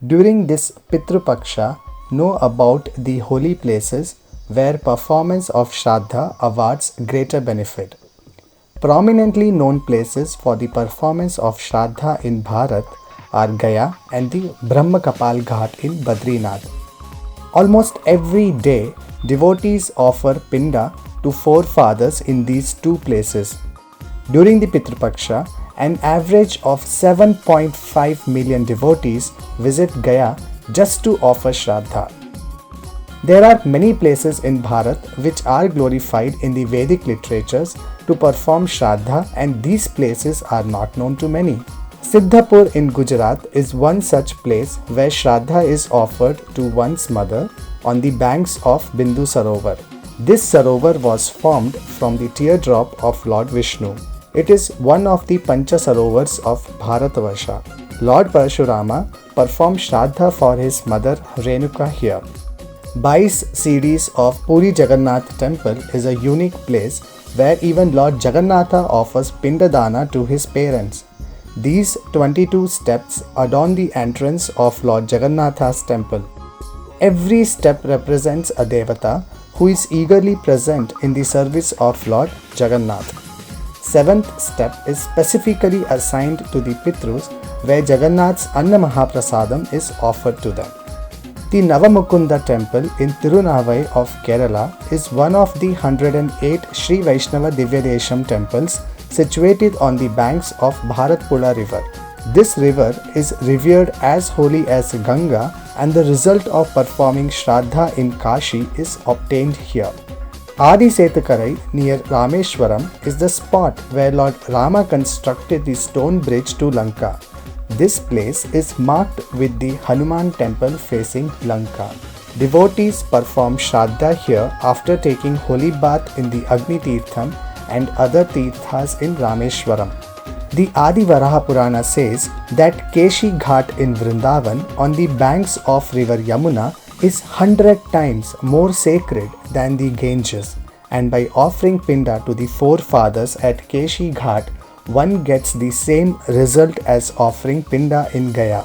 During this Pitru Paksha, know about the holy places where performance of Shraddha awards greater benefit. Prominently known places for the performance of Shraddha in Bharat are Gaya and the Brahmakapal Ghat in Badrinath. Almost every day, devotees offer Pinda to forefathers in these two places. During the Pitru Paksha, an average of 7.5 million devotees visit Gaya just to offer Shraddha. There are many places in Bharat which are glorified in the Vedic literatures to perform Shraddha, and these places are not known to many. Siddhapur in Gujarat is one such place where Shraddha is offered to one's mother on the banks of Bindu Sarovar. This Sarovar was formed from the teardrop of Lord Vishnu. It is one of the Pancha Sarovars of Bharatavarsha. Lord Parashurama performed Shraddha for his mother Renuka here. Bais Series of Puri Jagannath Temple is a unique place where even Lord Jagannatha offers Pindadana to his parents. These 22 steps adorn the entrance of Lord Jagannatha's temple. Every step represents a Devata who is eagerly present in the service of Lord Jagannath. Seventh step is specifically assigned to the Pitrus, where Jagannath's Anna Mahaprasadam is offered to them. The Navamukunda temple in Tirunavai of Kerala is one of the 108 Sri Vaishnava Divyadesham temples situated on the banks of Bharatpula river. This river is revered as holy as Ganga, and the result of performing Shraddha in Kashi is obtained here. Adi Setukarai near Rameshwaram is the spot where Lord Rama constructed the stone bridge to Lanka. This place is marked with the Hanuman temple facing Lanka. Devotees perform Shraddha here after taking holy bath in the Agni Tirtham and other Tirthas in Rameshwaram. The Adi Varaha Purana says that Keshi Ghat in Vrindavan on the banks of river Yamuna is 100 times more sacred than the Ganges, and by offering Pinda to the forefathers at Keshi Ghat, one gets the same result as offering Pinda in Gaya.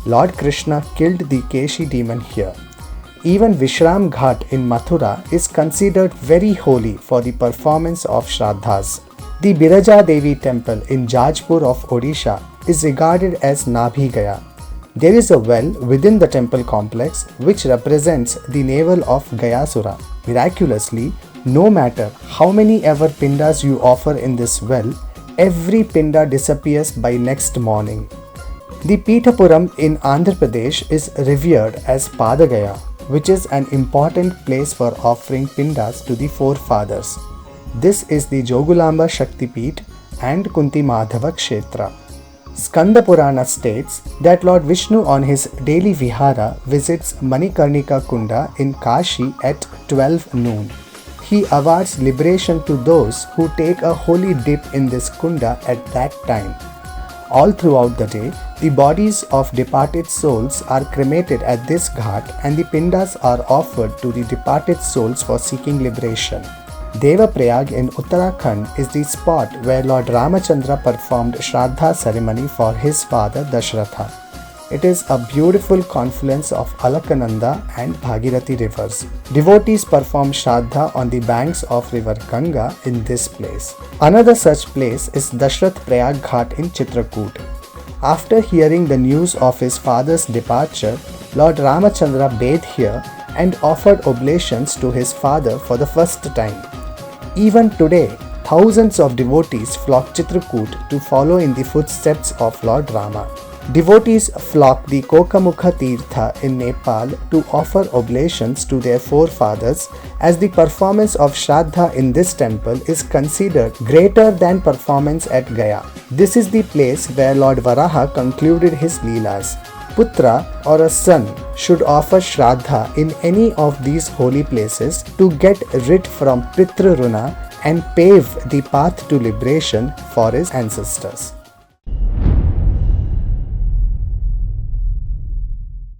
Lord Krishna killed the Keshi demon here. Even Vishram Ghat in Mathura is considered very holy for the performance of Shraddhas. The Biraja Devi temple in Jajpur of Odisha is regarded as Nabhi Gaya. There is a well within the temple complex which represents the navel of Gayasura. Miraculously, no matter how many ever Pindas you offer in this well, every Pinda disappears by next morning. The Pithapuram in Andhra Pradesh is revered as Padagaya, which is an important place for offering Pindas to the forefathers. This is the Jogulamba Shakti Peeth and Kunti Madhava Kshetra. Skanda Purana states that Lord Vishnu on his daily vihara visits Manikarnika Kunda in Kashi at 12 noon. He awards liberation to those who take a holy dip in this Kunda at that time. All throughout the day, the bodies of departed souls are cremated at this ghat, and the pindas are offered to the departed souls for seeking liberation. Devaprayag in Uttarakhand is the spot where Lord Ramachandra performed Shraddha ceremony for his father Dashratha. It is a beautiful confluence of Alakananda and Bhagirathi rivers. Devotees perform Shraddha on the banks of river Ganga in this place. Another such place is Dashrath Prayag Ghat in Chitrakoot. After hearing the news of his father's departure, Lord Ramachandra bathed here and offered oblations to his father for the first time. Even today, thousands of devotees flock Chitrakoot to follow in the footsteps of Lord Rama. Devotees flock the Kokamukha Tirtha in Nepal to offer oblations to their forefathers, as the performance of Shraddha in this temple is considered greater than performance at Gaya. This is the place where Lord Varaha concluded his Leelas. Putra or a son should offer Shraddha in any of these holy places to get rid from Pitru Runa and pave the path to liberation for his ancestors.